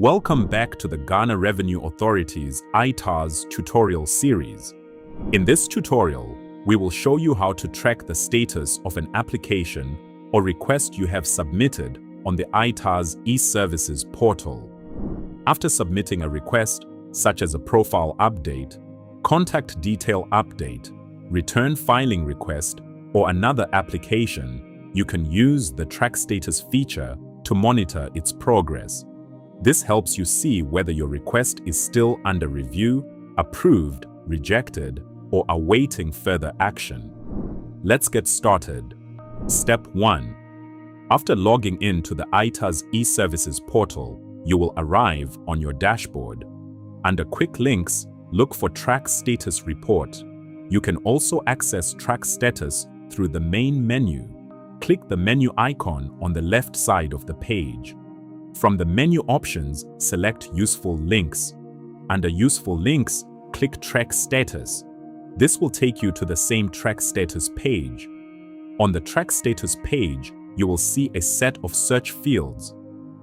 Welcome back to the Ghana Revenue Authority's ITAS tutorial series. In this tutorial, we will show you how to track the status of an application or request you have submitted on the ITAS e-services portal. After submitting a request, such as a profile update, contact detail update, return filing request, or another application, you can use the Track Status feature to monitor its progress. This helps you see whether your request is still under review, approved, rejected, or awaiting further action. Let's get started. Step 1. After logging in to the ITAS e-services portal, you will arrive on your dashboard. Under Quick Links, look for Track Status Report. You can also access Track Status through the main menu. Click the menu icon on the left side of the page. From the menu options, select Useful Links. Under Useful Links, click Track Status. This will take you to the same Track Status page. On the Track Status page, you will see a set of search fields.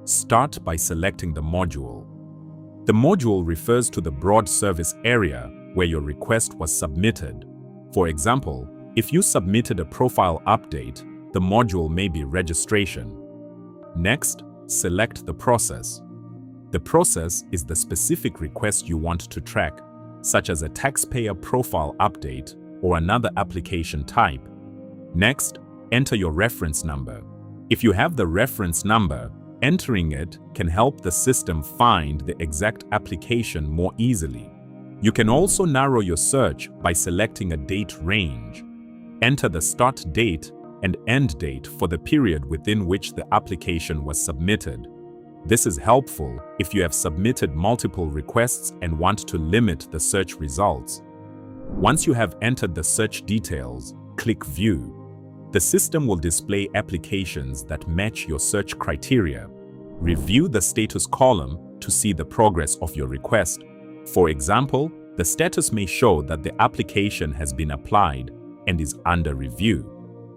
Start by selecting the module. The module refers to the broad service area where your request was submitted. For example, if you submitted a profile update, the module may be Registration. Next, select the process. The process is the specific request you want to track, such as a taxpayer profile update or another application type. Next, enter your reference number. If you have the reference number, entering it can help the system find the exact application more easily. You can also narrow your search by selecting a date range. Enter the start date and end date for the period within which the application was submitted. This is helpful if you have submitted multiple requests and want to limit the search results. Once you have entered the search details, click View. The system will display applications that match your search criteria. Review the status column to see the progress of your request. For example, the status may show that the application has been applied and is under review.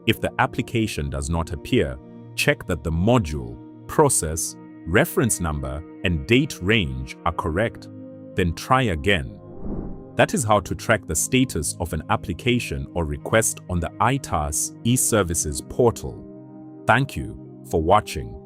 If the application does not appear, check that the module, process, reference number, and date range are correct. Then try again. That is how to track the status of an application or request on the ITAS e-services portal. Thank you for watching.